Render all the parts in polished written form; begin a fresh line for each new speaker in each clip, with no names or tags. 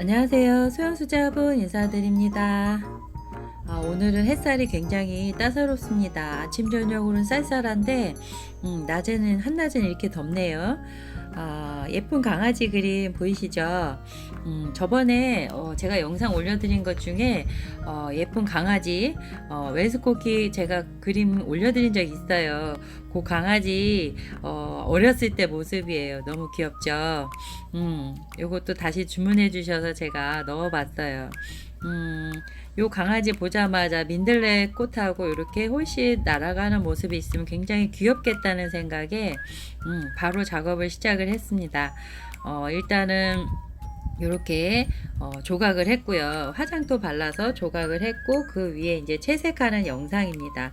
안녕하세요. 수영수자분 인사드립니다. 오늘은 햇살이 굉장히 따사롭습니다. 아침 저녁으로는 쌀쌀한데 낮에는 한낮은 이렇게 덥네요. 예쁜 강아지 그림 보이시죠? 저번에 제가 영상 올려드린 것 중에 예쁜 강아지 웰스코키 제가 그림 올려드린 적 있어요. 그 강아지 어렸을 때 모습이에요. 너무 귀엽죠? 요것도 다시 주문해 주셔서 제가 넣어봤어요. 요 강아지 보자마자 민들레 꽃하고 이렇게 홀씬 날아가는 모습이 있으면 굉장히 귀엽겠다는 생각에 바로 작업을 시작을 했습니다. 일단은 이렇게 조각을 했고요. 화장도 발라서 조각을 했고 그 위에 이제 채색하는 영상입니다.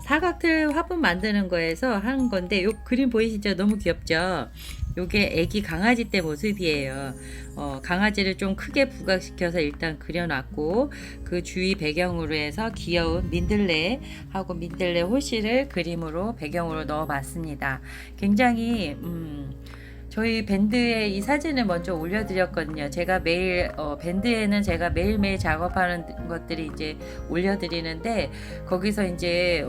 사각틀 화분 만드는 거에서 하는 건데 요 그림 보이시죠? 너무 귀엽죠? 요게 애기 강아지 때 모습이에요. 강아지를 좀 크게 부각시켜서 일단 그려놨고 그 주위 배경으로 해서 귀여운 민들레하고 민들레 호시를 그림으로 배경으로 넣어봤습니다. 굉장히 저희 밴드에 이 사진을 먼저 올려드렸거든요. 제가 매일 밴드에는 제가 매일매일 작업하는 것들이 이제 올려드리는데 거기서 이제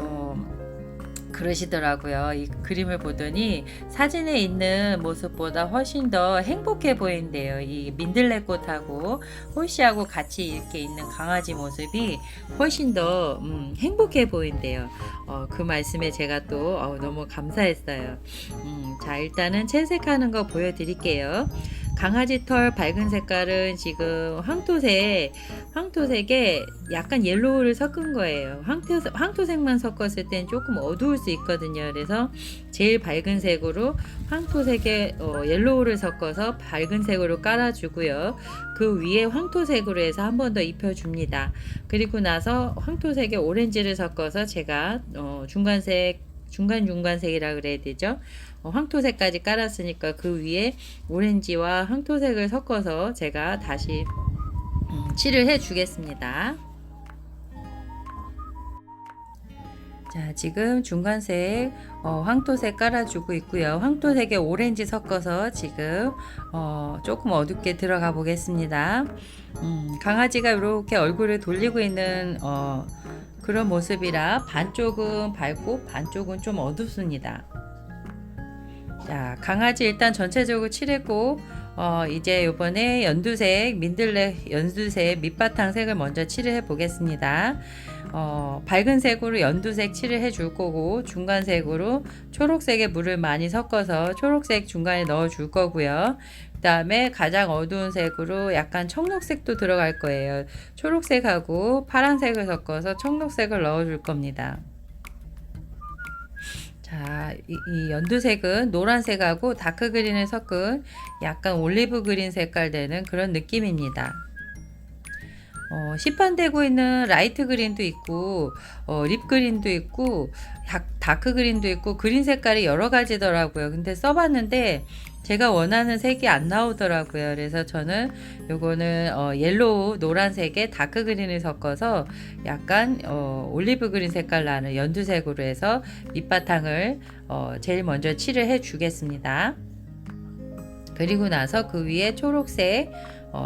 그러시더라고요. 이 그림을 보더니 사진에 있는 모습보다 훨씬 더 행복해 보인대요. 이 민들레꽃하고 홀씨하고 같이 이렇게 있는 강아지 모습이 훨씬 더 행복해 보인대요. 그 말씀에 제가 또 너무 감사했어요. 자, 일단은 채색하는 거 보여드릴게요. 강아지 털 밝은 색깔은 지금 황토색에 약간 옐로우를 섞은 거예요. 황토색만 섞었을 땐 조금 어두울 수 있거든요. 그래서 제일 밝은 색으로 황토색에 옐로우를 섞어서 밝은 색으로 깔아주고요. 그 위에 황토색으로 해서 한 번 더 입혀줍니다. 그리고 나서 황토색에 오렌지를 섞어서 제가 중간색이라 그래야 되죠. 황토색까지 깔았으니까 그 위에 오렌지와 황토색을 섞어서 제가 다시 칠을 해 주겠습니다. 자, 지금 중간색 황토색 깔아주고 있고요. 황토색에 오렌지 섞어서 지금 조금 어둡게 들어가 보겠습니다. 강아지가 이렇게 얼굴을 돌리고 있는 그런 모습이라 반쪽은 밝고 반쪽은 좀 어둡습니다. 자, 강아지 일단 전체적으로 칠했고 이제 요번에 연두색 민들레 연두색 밑바탕 색을 먼저 칠을 해 보겠습니다. 밝은 색으로 연두색 칠을 해 줄 거고 중간색으로 초록색에 물을 많이 섞어서 초록색 중간에 넣어 줄 거고요. 그 다음에 가장 어두운 색으로 약간 청록색도 들어갈 거예요. 초록색하고 파란색을 섞어서 청록색을 넣어 줄 겁니다. 자, 이 연두색은 노란색하고 다크그린을 섞은 약간 올리브 그린 색깔 되는 그런 느낌입니다. 시판되고 있는 라이트 그린도 있고 립 그린도 있고 다크 그린도 있고 그린 색깔이 여러 가지더라고요. 근데 써봤는데 제가 원하는 색이 안 나오더라고요. 그래서 저는 요거는 옐로우 노란색에 다크 그린을 섞어서 약간 올리브 그린 색깔 나는 연두색으로 해서 밑바탕을 제일 먼저 칠을 해 주겠습니다. 그리고 나서 그 위에 초록색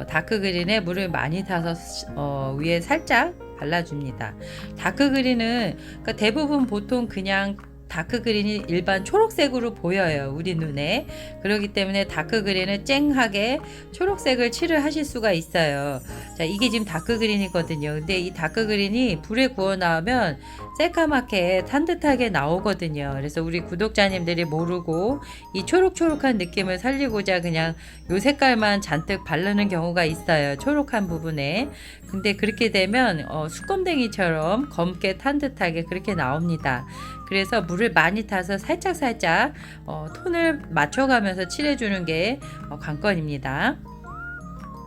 다크 그린에 물을 많이 타서 위에 살짝 발라줍니다. 다크 그린은 그러니까 대부분 보통 그냥 다크 그린이 일반 초록색으로 보여요. 우리 눈에. 그렇기 때문에 다크 그린을 쨍하게 초록색을 칠을 하실 수가 있어요. 자, 이게 지금 다크 그린이거든요. 근데 이 다크 그린이 불에 구워 나오면 새까맣게 탄듯하게 나오거든요. 그래서 우리 구독자님들이 모르고 이 초록초록한 느낌을 살리고자 그냥 요 색깔만 잔뜩 바르는 경우가 있어요. 초록한 부분에. 근데 그렇게 되면 수검댕이처럼 검게 탄듯하게 그렇게 나옵니다. 그래서 물을 많이 타서 살짝살짝 톤을 맞춰가면서 칠해주는 게 관건입니다.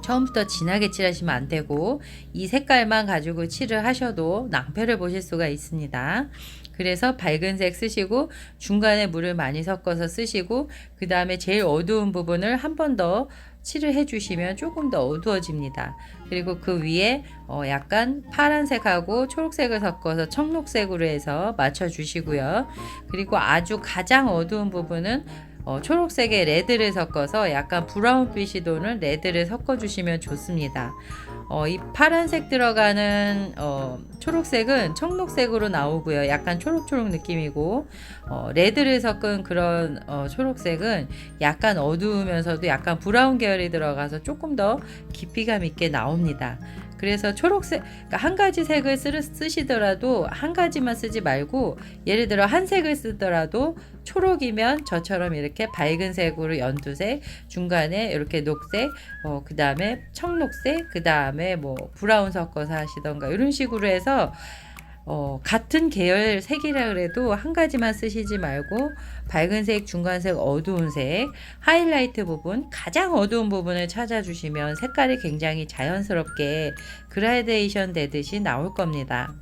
처음부터 진하게 칠하시면 안 되고 이 색깔만 가지고 칠을 하셔도 낭패를 보실 수가 있습니다. 그래서 밝은 색 쓰시고 중간에 물을 많이 섞어서 쓰시고 그 다음에 제일 어두운 부분을 한 번 더 칠을 해주시면 조금 더 어두워집니다. 그리고 그 위에 약간 파란색하고 초록색을 섞어서 청록색으로 해서 맞춰 주시고요. 그리고 아주 가장 어두운 부분은 초록색에 레드를 섞어서 약간 브라운빛이 도는 레드를 섞어 주시면 좋습니다. 이 파란색 들어가는 초록색은 청록색으로 나오고요. 약간 초록초록 느낌이고, 레드를 섞은 그런 초록색은 약간 어두우면서도 약간 브라운 계열이 들어가서 조금 더 깊이감 있게 나옵니다. 그래서 초록색, 그러니까 한 가지 색을 쓰시더라도 한 가지만 쓰지 말고, 예를 들어 한 색을 쓰더라도 초록이면 저처럼 이렇게 밝은 색으로 연두색, 중간에 이렇게 녹색, 그 다음에 청록색, 그 다음에 뭐 브라운 섞어서 하시던가 이런 식으로 해서 같은 계열 색이라 그래도 한 가지만 쓰시지 말고 밝은 색, 중간색, 어두운 색, 하이라이트 부분, 가장 어두운 부분을 찾아주시면 색깔이 굉장히 자연스럽게 그라데이션 되듯이 나올 겁니다.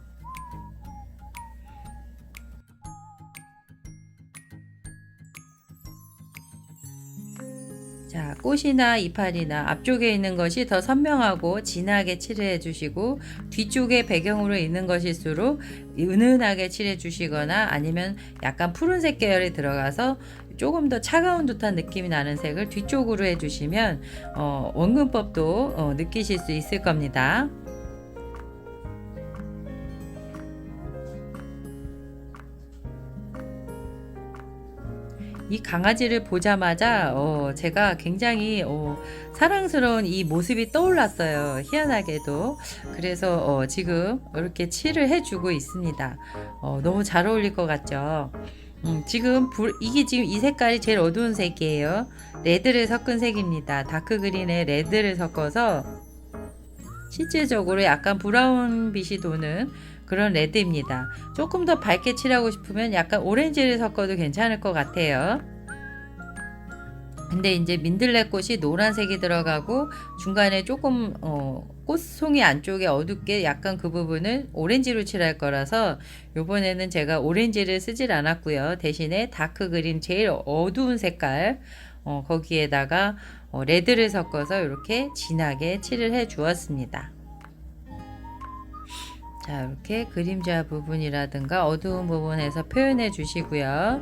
자, 꽃이나 이파리나 앞쪽에 있는 것이 더 선명하고 진하게 칠해 주시고, 뒤쪽에 배경으로 있는 것일수록 은은하게 칠해 주시거나, 아니면 약간 푸른색 계열이 들어가서 조금 더 차가운 듯한 느낌이 나는 색을 뒤쪽으로 해 주시면 원근법도 느끼실 수 있을 겁니다. 이 강아지를 보자마자 제가 굉장히 사랑스러운 이 모습이 떠올랐어요. 희한하게도. 그래서 지금 이렇게 칠을 해주고 있습니다. 너무 잘 어울릴 것 같죠? 지금 이게 지금 이 색깔이 제일 어두운 색이에요. 레드를 섞은 색입니다. 다크 그린에 레드를 섞어서 실질적으로 약간 브라운 빛이 도는 그런 레드입니다. 조금 더 밝게 칠하고 싶으면 약간 오렌지를 섞어도 괜찮을 것 같아요. 근데 이제 민들레 꽃이 노란색이 들어가고 중간에 조금 꽃송이 안쪽에 어둡게 약간 그 부분을 오렌지로 칠할 거라서 요번에는 제가 오렌지를 쓰질 않았고요. 대신에 다크 그린 제일 어두운 색깔 거기에다가 레드를 섞어서 이렇게 진하게 칠을 해 주었습니다. 자, 이렇게 그림자 부분이라든가 어두운 부분에서 표현해 주시고요.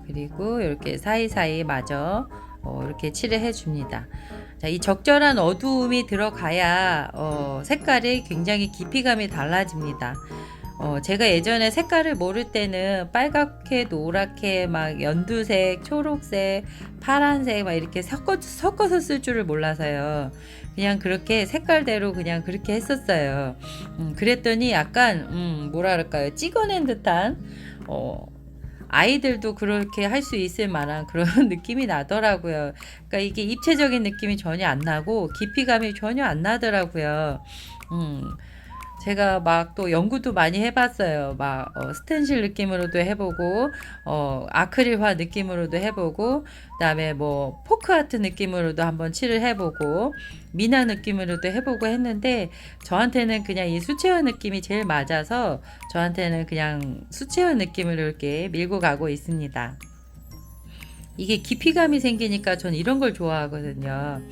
그리고 이렇게 사이사이 마저 이렇게 칠을 해 줍니다. 자, 이 적절한 어두움이 들어가야 색깔이 굉장히 깊이감이 달라집니다. 제가 예전에 색깔을 모를 때는 빨갛게, 노랗게, 막 연두색, 초록색, 파란색 막 이렇게 섞어서 쓸 줄을 몰라서요. 그냥 그렇게 색깔대로 그냥 그렇게 했었어요. 그랬더니 약간 뭐라 그럴까요? 찍어낸 듯한 아이들도 그렇게 할 수 있을 만한 그런 느낌이 나더라고요. 그러니까 이게 입체적인 느낌이 전혀 안 나고 깊이감이 전혀 안 나더라고요. 제가 막 또 연구도 많이 해봤어요. 막 스텐실 느낌으로도 해보고, 아크릴화 느낌으로도 해보고, 그다음에 뭐 포크 아트 느낌으로도 한번 칠을 해보고, 미나 느낌으로도 해보고 했는데 저한테는 그냥 이 수채화 느낌이 제일 맞아서 저한테는 그냥 수채화 느낌으로 이렇게 밀고 가고 있습니다. 이게 깊이감이 생기니까 전 이런 걸 좋아하거든요.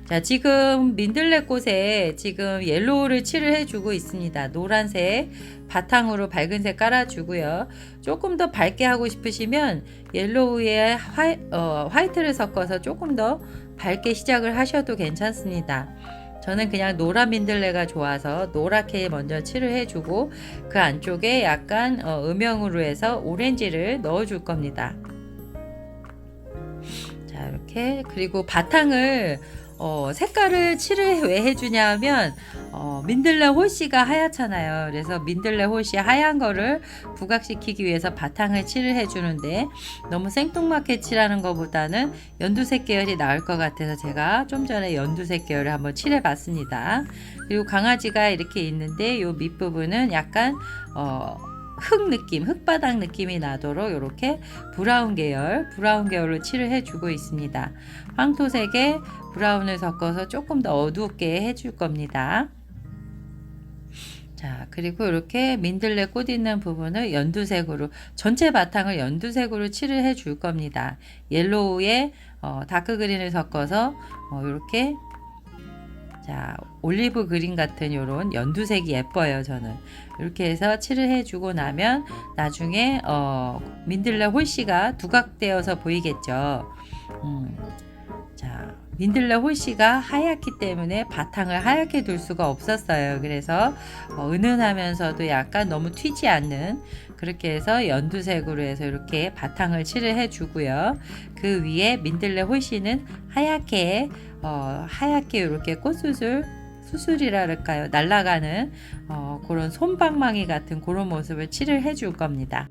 자, 지금 민들레 꽃에 지금 옐로우를 칠을 해주고 있습니다. 노란색 바탕으로 밝은색 깔아주고요. 조금 더 밝게 하고 싶으시면 옐로우에 화이트를 섞어서 조금 더 밝게 시작을 하셔도 괜찮습니다. 저는 그냥 노란 민들레가 좋아서 노랗게 먼저 칠을 해주고 그 안쪽에 약간 음영으로 해서 오렌지를 넣어줄 겁니다. 자, 이렇게 그리고 바탕을 색깔을 칠을 왜 해주냐면 민들레 홀씨가 하얗잖아요. 그래서 민들레 홀씨 하얀 거를 부각시키기 위해서 바탕을 칠을 해주는데 너무 생뚱맞게 칠하는 것보다는 연두색 계열이 나을 것 같아서 제가 좀 전에 연두색 계열을 한번 칠해 봤습니다. 그리고 강아지가 이렇게 있는데 요 밑부분은 약간 흙 느낌, 흙바닥 느낌이 나도록 이렇게 브라운 계열로 칠을 해주고 있습니다. 황토색에 브라운을 섞어서 조금 더 어둡게 해줄 겁니다. 자, 그리고 이렇게 민들레 꽃 있는 부분을 연두색으로, 전체 바탕을 연두색으로 칠을 해줄 겁니다. 옐로우에 다크 그린을 섞어서 이렇게 자, 올리브 그린 같은 요런 연두색이 예뻐요. 저는 이렇게 해서 칠을 해주고 나면 나중에 민들레 홀씨가 두각되어서 보이겠죠. 자, 민들레 홀씨가 하얗기 때문에 바탕을 하얗게 둘 수가 없었어요. 그래서 은은하면서도 약간 너무 튀지 않는, 그렇게 해서 연두색으로 해서 이렇게 바탕을 칠을 해주고요. 그 위에 민들레 홀씨는 하얗게 하얗게 이렇게 수술이라 할까요? 날아가는 그런 솜방망이 같은 그런 모습을 칠을 해줄 겁니다.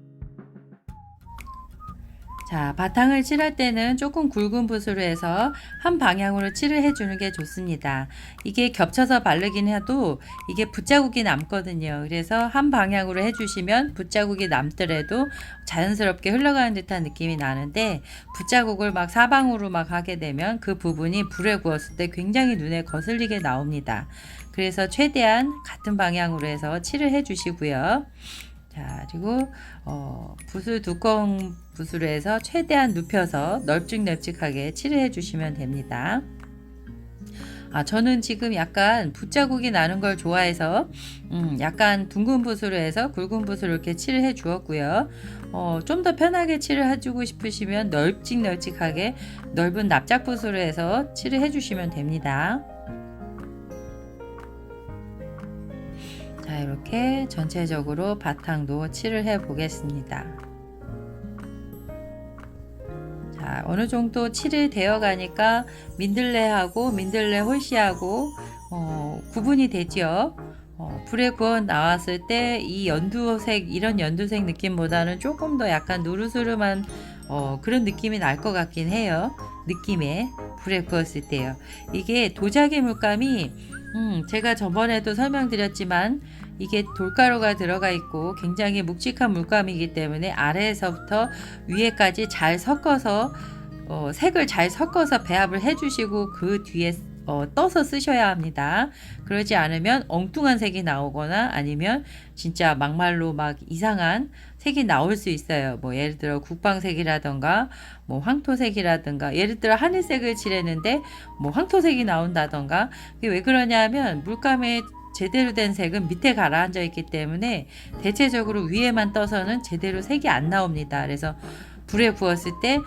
자, 바탕을 칠할 때는 조금 굵은 붓으로 해서 한 방향으로 칠을 해주는 게 좋습니다. 이게 겹쳐서 바르긴 해도 이게 붓자국이 남거든요. 그래서 한 방향으로 해주시면 붓자국이 남더라도 자연스럽게 흘러가는 듯한 느낌이 나는데, 붓자국을 막 사방으로 막 하게 되면 그 부분이 불에 구웠을 때 굉장히 눈에 거슬리게 나옵니다. 그래서 최대한 같은 방향으로 해서 칠을 해주시고요. 자, 그리고 붓을 두꺼운 붓으로 해서 최대한 눕혀서 널찍널찍하게 칠을 해주시면 됩니다. 저는 지금 약간 붓자국이 나는 걸 좋아해서 약간 둥근 붓으로 해서 굵은 붓으로 이렇게 칠을 해 주었고요. 좀 더 편하게 칠을 해주고 싶으시면 널찍널찍하게 넓은 납작붓으로 해서 칠을 해주시면 됩니다. 자, 이렇게 전체적으로 바탕도 칠을 해 보겠습니다. 자, 어느 정도 칠이 되어 가니까 민들레하고 민들레 홀씨하고 구분이 되죠. 불에 구워 나왔을 때 이 연두색, 이런 연두색 느낌보다는 조금 더 약간 누르스름한 그런 느낌이 날 것 같긴 해요. 느낌에 불에 구웠을 때요. 이게 도자기 물감이 제가 저번에도 설명드렸지만 이게 돌가루가 들어가 있고 굉장히 묵직한 물감이기 때문에 아래에서부터 위에까지 잘 섞어서 색을 잘 섞어서 배합을 해주시고 그 뒤에 떠서 쓰셔야 합니다. 그러지 않으면 엉뚱한 색이 나오거나 아니면 진짜 막말로 막 이상한 색이 나올 수 있어요. 뭐 예를 들어 국방색이라던가 뭐 황토색이라던가, 예를 들어 하늘색을 칠했는데 뭐 황토색이 나온다던가. 그게 왜 그러냐면 물감에 제대로 된 색은 밑에 가라앉아 있기 때문에 대체적으로 위에만 떠서는 제대로 색이 안 나옵니다. 그래서 불에 구웠을 때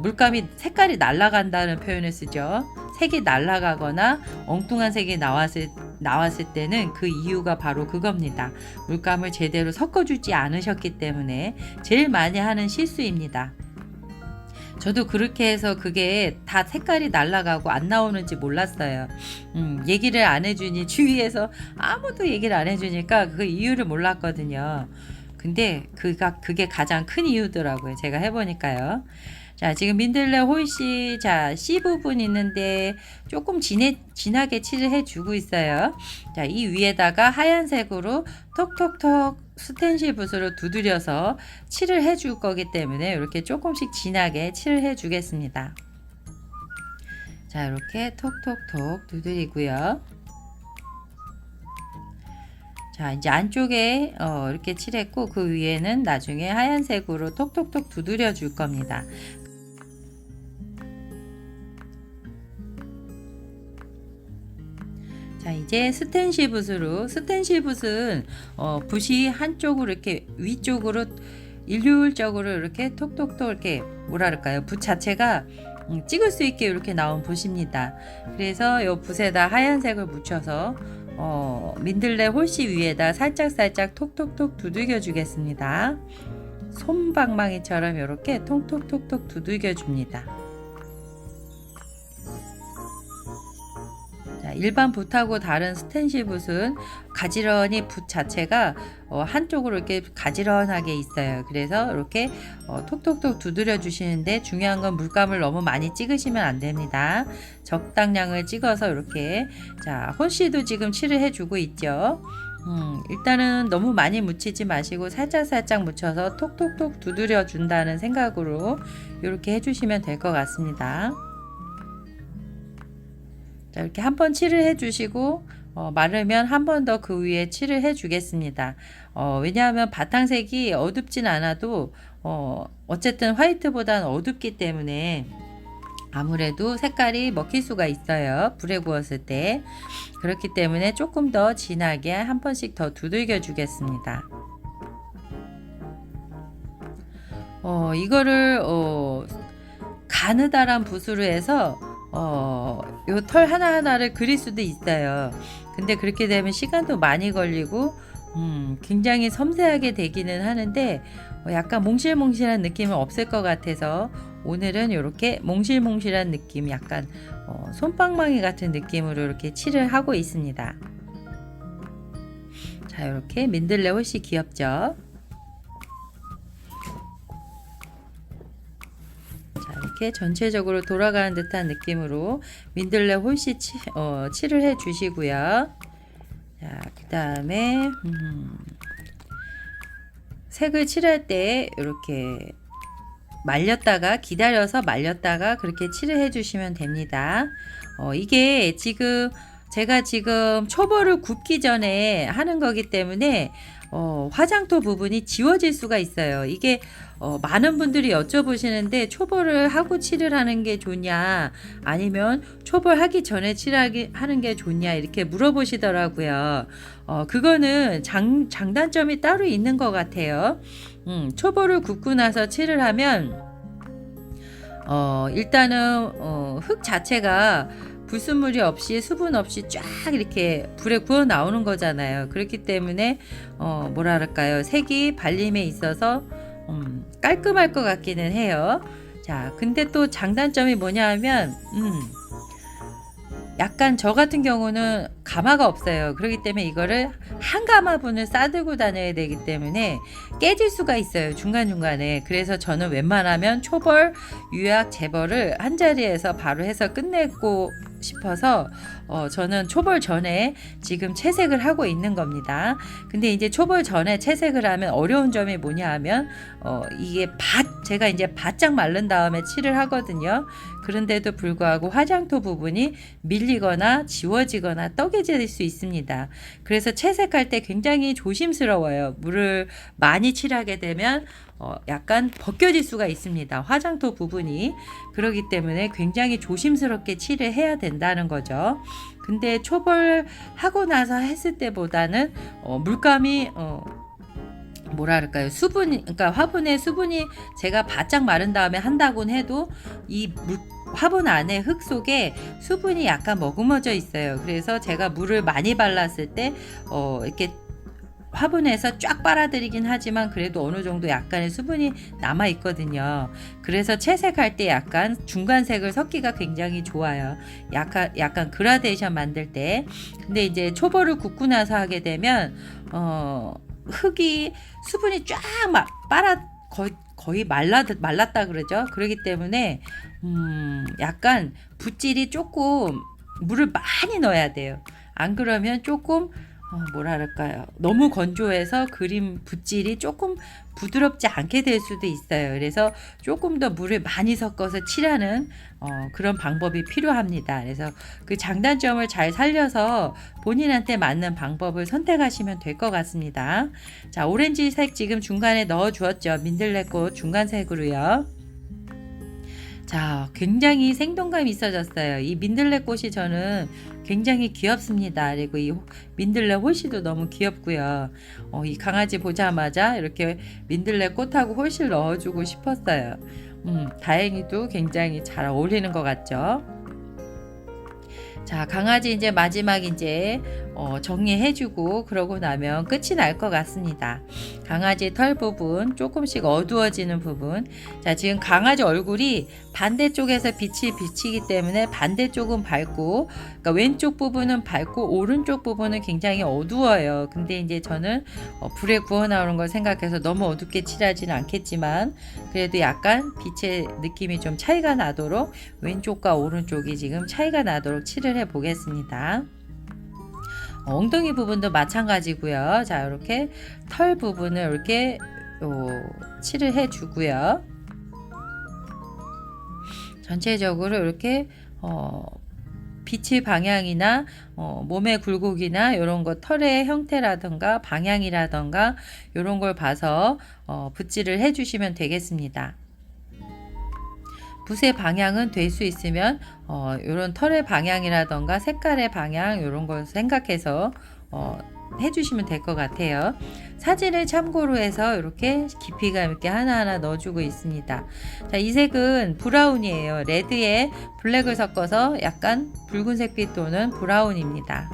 물감이 색깔이 날아간다는 표현을 쓰죠. 색이 날아가거나 엉뚱한 색이 나왔을 때는 그 이유가 바로 그겁니다. 물감을 제대로 섞어주지 않으셨기 때문에 제일 많이 하는 실수입니다. 저도 그렇게 해서 그게 다 색깔이 날아가고 안 나오는지 몰랐어요. 얘기를 안 해주니, 주위에서 아무도 얘기를 안 해주니까 그 이유를 몰랐거든요. 근데 그게 가장 큰 이유더라고요. 제가 해보니까요. 자, 지금 민들레 홀씨, 자, C 부분 있는데 조금 진하게 칠을 해주고 있어요. 자, 이 위에다가 하얀색으로 톡톡톡 스텐실 붓으로 두드려서 칠을 해줄 거기 때문에 이렇게 조금씩 진하게 칠을 해주겠습니다. 자, 이렇게 톡톡톡 두드리고요. 자, 이제 안쪽에 이렇게 칠했고 그 위에는 나중에 하얀색으로 톡톡톡 두드려 줄 겁니다. 자, 이제 스텐실 붓으로, 스텐실 붓은 붓이 한쪽으로 이렇게 위쪽으로 일률적으로 이렇게 톡톡톡 이렇게 뭐랄까요, 붓 자체가 찍을 수 있게 이렇게 나온 붓입니다. 그래서 이 붓에다 하얀색을 묻혀서 민들레 홀씨 위에다 살짝살짝 톡톡톡 두들겨 주겠습니다. 솜방망이처럼 이렇게 톡톡톡톡 두들겨 줍니다. 일반 붓하고 다른 스텐실 붓은 가지런히 붓 자체가 한쪽으로 이렇게 가지런하게 있어요. 그래서 이렇게 톡톡톡 두드려 주시는데 중요한 건 물감을 너무 많이 찍으시면 안 됩니다. 적당량을 찍어서 이렇게, 자, 홀씨도 지금 칠을 해주고 있죠. 일단은 너무 많이 묻히지 마시고 살짝살짝 묻혀서 톡톡톡 두드려 준다는 생각으로 이렇게 해주시면 될 것 같습니다. 자, 이렇게 한번 칠을 해주시고 마르면 한 번 더 그 위에 칠을 해주겠습니다. 왜냐하면 바탕색이 어둡진 않아도 어쨌든 화이트보다는 어둡기 때문에 아무래도 색깔이 먹힐 수가 있어요. 불에 구웠을 때. 그렇기 때문에 조금 더 진하게 한 번씩 더 두들겨 주겠습니다. 이거를 가느다란 붓으로 해서 요 털 하나하나를 그릴 수도 있어요. 근데 그렇게 되면 시간도 많이 걸리고 굉장히 섬세하게 되기는 하는데 약간 몽실몽실한 느낌은 없을 것 같아서 오늘은 이렇게 몽실몽실한 느낌, 약간 솜방망이 같은 느낌으로 이렇게 칠을 하고 있습니다. 자, 이렇게 민들레 훨씬 귀엽죠? 자, 이렇게 전체적으로 돌아가는 듯한 느낌으로 민들레 홀씨 칠을 해 주시고요. 자, 그 다음에 색을 칠할 때 이렇게 말렸다가 기다려서 말렸다가 그렇게 칠을 해 주시면 됩니다. 이게 제가 지금 초벌을 굽기 전에 하는 거기 때문에 화장토 부분이 지워질 수가 있어요. 이게 많은 분들이 여쭤보시는데 초벌을 하고 칠을 하는 게 좋냐 아니면 초벌하기 전에 칠하는 게 좋냐 이렇게 물어보시더라고요. 그거는 장단점이 따로 있는 것 같아요. 초벌을 굽고 나서 칠을 하면 일단은 흙 자체가 불순물이 없이 수분 없이 쫙 이렇게 불에 구워 나오는 거잖아요. 그렇기 때문에 뭐랄까요, 색이 발림에 있어서 깔끔할 것 같기는 해요. 자, 근데 또 장단점이 뭐냐 하면 약간 저 같은 경우는 가마가 없어요. 그렇기 때문에 이거를 한 가마분을 싸들고 다녀야 되기 때문에 깨질 수가 있어요, 중간중간에. 그래서 저는 웬만하면 초벌, 유약, 재벌을 한 자리에서 바로 해서 끝내고 싶어서 저는 초벌 전에 지금 채색을 하고 있는 겁니다. 근데 이제 초벌 전에 채색을 하면 어려운 점이 뭐냐 하면 이게 제가 이제 바짝 마른 다음에 칠을 하거든요. 그런데도 불구하고 화장토 부분이 밀리거나 지워지거나 떡해질 수 있습니다. 그래서 채색할 때 굉장히 조심스러워요. 물을 많이 칠하게 되면 약간 벗겨질 수가 있습니다, 화장토 부분이. 그렇기 때문에 굉장히 조심스럽게 칠을 해야 된다는 거죠. 근데 초벌하고 나서 했을 때보다는 물감이 뭐랄까요, 그러니까 화분에 수분이 제가 바짝 마른 다음에 한다곤 해도 화분 안에 흙 속에 수분이 약간 머금어져 있어요. 그래서 제가 물을 많이 발랐을 때 이렇게 화분에서 쫙 빨아들이긴 하지만 그래도 어느 정도 약간의 수분이 남아 있거든요. 그래서 채색할 때 약간 중간색을 섞기가 굉장히 좋아요. 약간 그라데이션 만들 때. 근데 이제 초벌을 굽고 나서 하게 되면 흙이 수분이 쫙 거의 말랐다 그러죠. 그렇기 때문에 약간 붓질이 조금 물을 많이 넣어야 돼요. 안 그러면 조금 뭐랄까요, 너무 건조해서 그림 붓질이 조금 부드럽지 않게 될 수도 있어요. 그래서 조금 더 물을 많이 섞어서 칠하는 그런 방법이 필요합니다. 그래서 그 장단점을 잘 살려서 본인한테 맞는 방법을 선택하시면 될 것 같습니다. 자, 오렌지색 지금 중간에 넣어 주었죠. 민들레꽃 중간색으로요. 자, 굉장히 생동감이 있어졌어요. 이 민들레꽃이 저는 굉장히 귀엽습니다. 그리고 이 민들레 홀씨도 너무 귀엽고요. 이 강아지 보자마자 이렇게 민들레꽃하고 홀씨를 넣어주고 싶었어요. 다행히도 굉장히 잘 어울리는 것 같죠. 자, 강아지 이제 마지막 이제 정리해주고 그러고 나면 끝이 날 것 같습니다. 강아지 털 부분 조금씩 어두워지는 부분. 자, 지금 강아지 얼굴이 반대쪽에서 빛이 비치기 때문에 반대쪽은 밝고, 그러니까 왼쪽 부분은 밝고 오른쪽 부분은 굉장히 어두워요. 근데 이제 저는 불에 구워 나오는 걸 생각해서 너무 어둡게 칠하지는 않겠지만 그래도 약간 빛의 느낌이 좀 차이가 나도록 왼쪽과 오른쪽이 지금 차이가 나도록 칠을 해 보겠습니다. 엉덩이 부분도 마찬가지고요. 자, 이렇게 털 부분을 이렇게 칠을 해 주고요. 전체적으로 이렇게 빛의 방향이나 몸의 굴곡이나 이런 거, 털의 형태라던가 방향이라던가 이런 걸 봐서 붓질을 해 주시면 되겠습니다. 붓의 방향은 될 수 있으면 요런 털의 방향이라던가 색깔의 방향 요런 걸 생각해서 해주시면 될 것 같아요. 사진을 참고로 해서 이렇게 깊이감 있게 하나하나 넣어주고 있습니다. 자, 이 색은 브라운이에요. 레드에 블랙을 섞어서 약간 붉은색빛 도는 브라운입니다.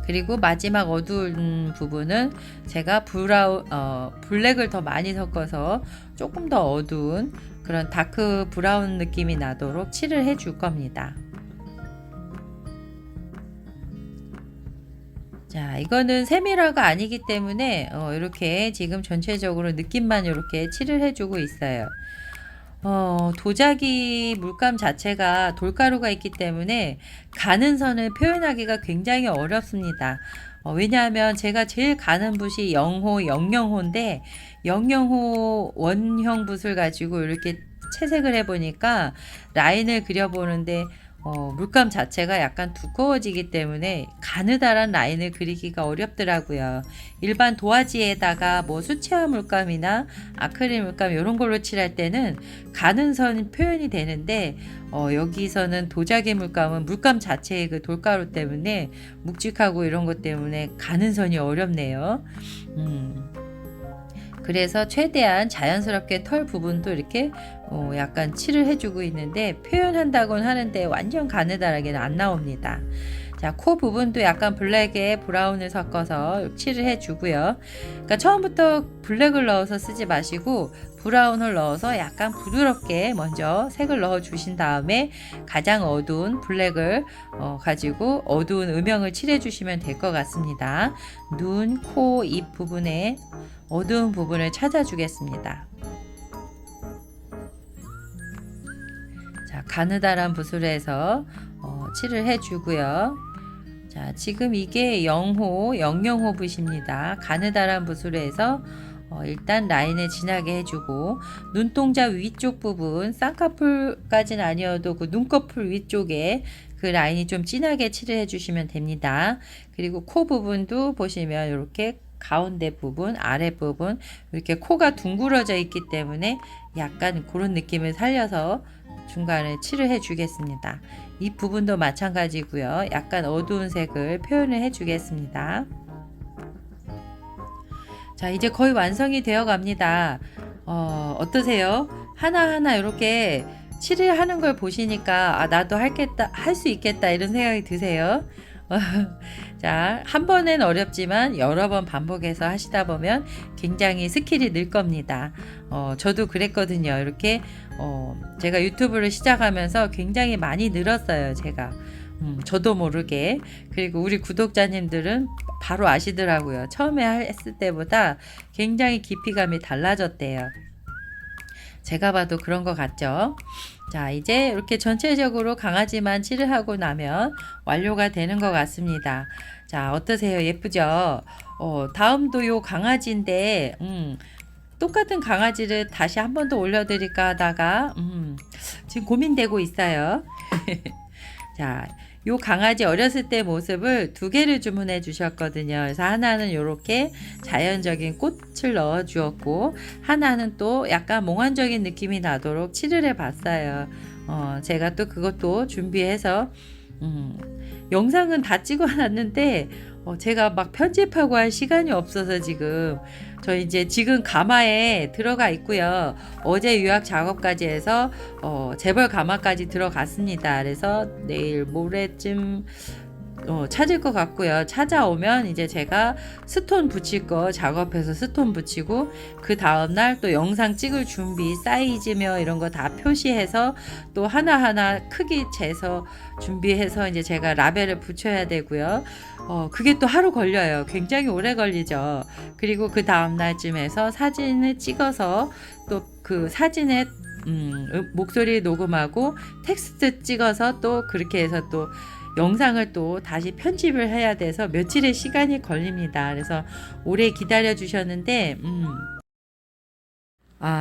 그리고 마지막 어두운 부분은 제가 블랙을 더 많이 섞어서 조금 더 어두운 그런 다크 브라운 느낌이 나도록 칠을 해줄 겁니다. 자, 이거는 세밀화가 아니기 때문에 이렇게 지금 전체적으로 느낌만 이렇게 칠을 해주고 있어요. 도자기 물감 자체가 돌가루가 있기 때문에 가는 선을 표현하기가 굉장히 어렵습니다. 왜냐하면 제가 제일 가는 붓이 0호, 00호인데 00호 원형 붓을 가지고 이렇게 채색을 해보니까 라인을 그려보는데 물감 자체가 약간 두꺼워지기 때문에 가느다란 라인을 그리기가 어렵더라고요. 일반 도화지에다가 뭐 수채화 물감이나 아크릴 물감 이런 걸로 칠할 때는 가는 선 표현이 되는데 여기서는 도자기 물감은 물감 자체의 그 돌가루 때문에 묵직하고 이런 것 때문에 가는 선이 어렵네요. 그래서 최대한 자연스럽게 털 부분도 이렇게 약간 칠을 해주고 있는데 표현한다고는 하는데 완전 가느다랗게는 안 나옵니다. 자, 코 부분도 약간 블랙에 브라운을 섞어서 칠을 해주고요. 그러니까 처음부터 블랙을 넣어서 쓰지 마시고 브라운을 넣어서 약간 부드럽게 먼저 색을 넣어 주신 다음에 가장 어두운 블랙을 가지고 어두운 음영을 칠해 주시면 될 것 같습니다. 눈, 코, 입 부분에 어두운 부분을 찾아주겠습니다. 자, 가느다란 붓으로 해서 칠을 해주고요. 자, 지금 이게 0호, 00호 붓입니다. 가느다란 붓으로 해서 일단 라인을 진하게 해주고 눈동자 위쪽 부분 쌍꺼풀까지는 아니어도 그 눈꺼풀 위쪽에 그 라인이 좀 진하게 칠을 해주시면 됩니다. 그리고 코 부분도 보시면 이렇게 가운데 부분, 아래 부분 이렇게 코가 둥그러져 있기 때문에 약간 그런 느낌을 살려서 중간에 칠을 해 주겠습니다. 이 부분도 마찬가지고요. 약간 어두운 색을 표현을 해 주겠습니다. 자, 이제 거의 완성이 되어 갑니다. 어떠세요? 하나하나 이렇게 칠을 하는 걸 보시니까 나도 할 수 있겠다 이런 생각이 드세요? 자, 한 번엔 어렵지만 여러 번 반복해서 하시다 보면 굉장히 스킬이 늘 겁니다. 저도 그랬거든요. 이렇게 제가 유튜브를 시작하면서 굉장히 많이 늘었어요. 제가 저도 모르게. 그리고 우리 구독자님들은 바로 아시더라고요. 처음에 했을 때보다 굉장히 깊이감이 달라졌대요. 제가 봐도 그런 것 같죠. 자, 이제 이렇게 전체적으로 강아지만 칠을 하고 나면 완료가 되는 것 같습니다. 자, 어떠세요? 예쁘죠? 다음도 요 강아지인데 똑같은 강아지를 다시 한 번 더 올려드릴까 하다가 지금 고민되고 있어요. 자, 요 강아지 어렸을 때 모습을 두 개를 주문해 주셨거든요. 그래서 하나는 이렇게 자연적인 꽃을 넣어 주었고 하나는 또 약간 몽환적인 느낌이 나도록 칠을 해 봤어요. 제가 또 그것도 준비해서 영상은 다 찍어 놨는데 제가 막 편집하고 할 시간이 없어서 저 이제 지금 가마에 들어가 있고요. 어제 유학 작업까지 해서 재벌 가마까지 들어갔습니다. 그래서 내일 모레쯤 찾을 것 같고요. 찾아오면 이제 제가 스톤 붙일 거 작업해서 스톤 붙이고 그 다음날 또 영상 찍을 준비 사이즈며 이런 거 다 표시해서 또 하나하나 크기 재서 준비해서 이제 제가 라벨을 붙여야 되고요. 그게 또 하루 걸려요. 굉장히 오래 걸리죠. 그리고 그 다음날쯤에서 사진을 찍어서 또 그 사진에 목소리 녹음하고 텍스트 찍어서 또 그렇게 해서 또 영상을 또 다시 편집을 해야 돼서 며칠의 시간이 걸립니다. 그래서 오래 기다려 주셨는데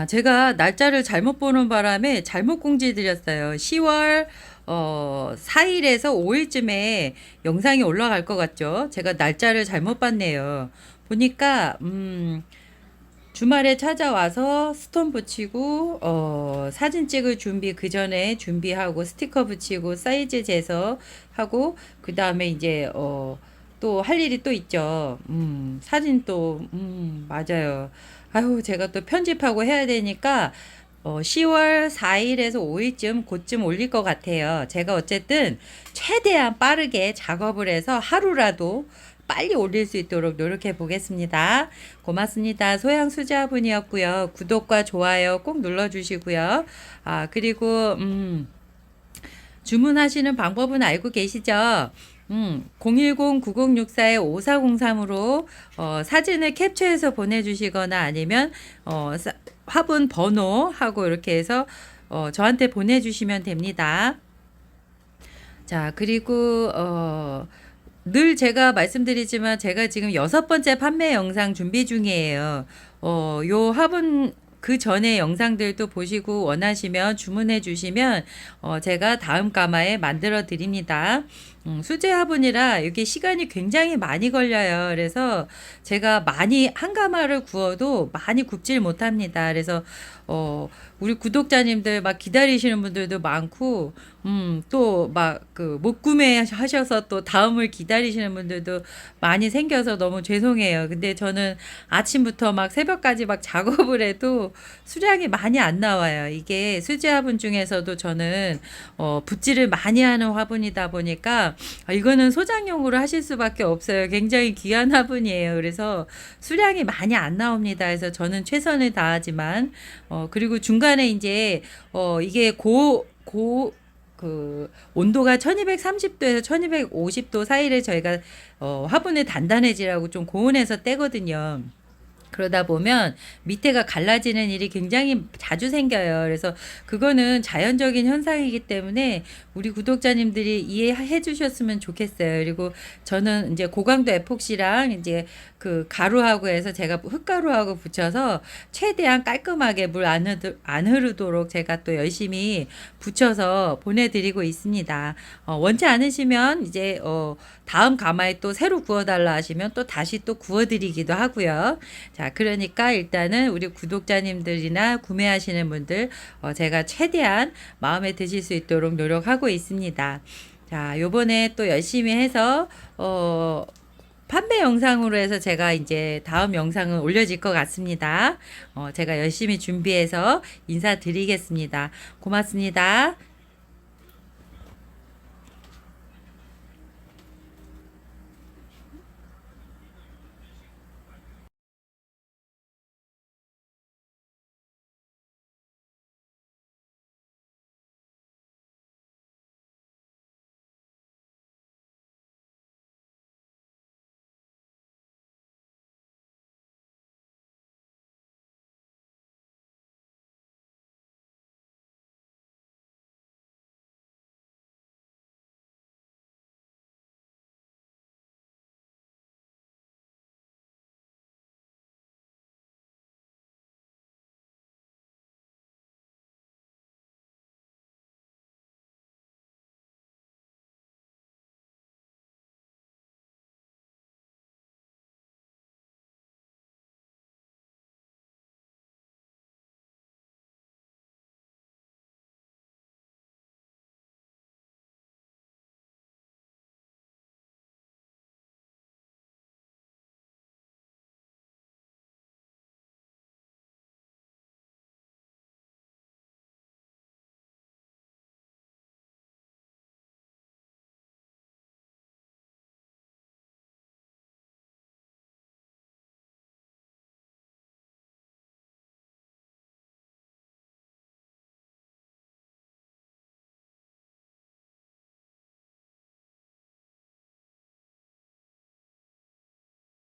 제가 날짜를 잘못 보는 바람에 잘못 공지 드렸어요. 10월 4일에서 5일쯤에 영상이 올라갈 것 같죠? 제가 날짜를 잘못 봤네요. 보니까 주말에 찾아와서 스톤 붙이고 사진 찍을 준비 그 전에 준비하고 스티커 붙이고 사이즈 재서 하고 그 다음에 이제 또 할 일이 또 있죠. 사진 또 맞아요. 아유 제가 또 편집하고 해야 되니까 10월 4일에서 5일쯤 곧쯤 올릴 것 같아요. 제가 어쨌든 최대한 빠르게 작업을 해서 하루라도 빨리 올릴 수 있도록 노력해 보겠습니다. 고맙습니다. 소양 수자분이었고요. 구독과 좋아요 꼭 눌러주시고요. 아, 그리고, 주문하시는 방법은 알고 계시죠? 010-9064-5403으로 사진을 캡처해서 보내주시거나 아니면 화분 번호하고 이렇게 해서 저한테 보내주시면 됩니다. 자, 그리고 늘 제가 말씀드리지만 제가 지금 6번째 판매 영상 준비 중이에요. 요 화분 그 전에 영상들도 보시고 원하시면 주문해 주시면 제가 다음 가마에 만들어 드립니다. 수제 화분이라 이게 시간이 굉장히 많이 걸려요. 그래서 제가 많이 한 가마를 구워도 많이 굽질 못합니다. 그래서 우리 구독자님들 막 기다리시는 분들도 많고 또 막 그 못 구매하셔서 또 다음을 기다리시는 분들도 많이 생겨서 너무 죄송해요. 근데 저는 아침부터 막 새벽까지 막 작업을 해도 수량이 많이 안 나와요. 이게 수제 화분 중에서도 저는 붓질을 많이 하는 화분이다 보니까 이거는 소장용으로 하실 수밖에 없어요. 굉장히 귀한 화분이에요. 그래서 수량이 많이 안 나옵니다. 그래서 저는 최선을 다하지만 그리고 중간에 이제 이게 그 온도가 1230도에서 1250도 사이를 저희가 화분을 단단해지라고 좀 고온에서 떼거든요. 그러다 보면 밑에가 갈라지는 일이 굉장히 자주 생겨요. 그래서 그거는 자연적인 현상이기 때문에 우리 구독자님들이 이해해 주셨으면 좋겠어요. 그리고 저는 이제 고강도 에폭시랑 이제 그 가루하고 해서 제가 흙가루하고 붙여서 최대한 깔끔하게 물 안 흐르도록 제가 또 열심히 붙여서 보내드리고 있습니다. 원치 않으시면 이제 다음 가마에 또 새로 구워달라 하시면 또 다시 또 구워드리기도 하고요. 자, 그러니까 일단은 우리 구독자님들이나 구매하시는 분들 제가 최대한 마음에 드실 수 있도록 노력하고 있습니다. 자, 요번에 또 열심히 해서 판매 영상으로 해서 제가 이제 다음 영상은 올려질 것 같습니다. 제가 열심히 준비해서 인사드리겠습니다. 고맙습니다.